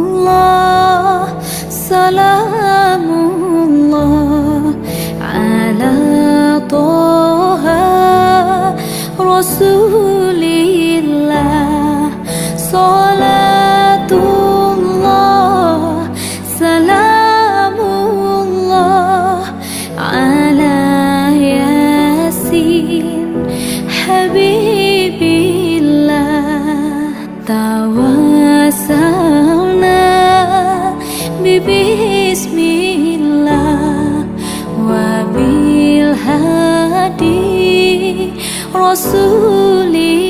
Salatullah, salamullah ala Toha Rasulillah. Salatullah, salamullah ala Yasin Habibillah. Tawassalna bismillah wa bil hadi Rasulillah.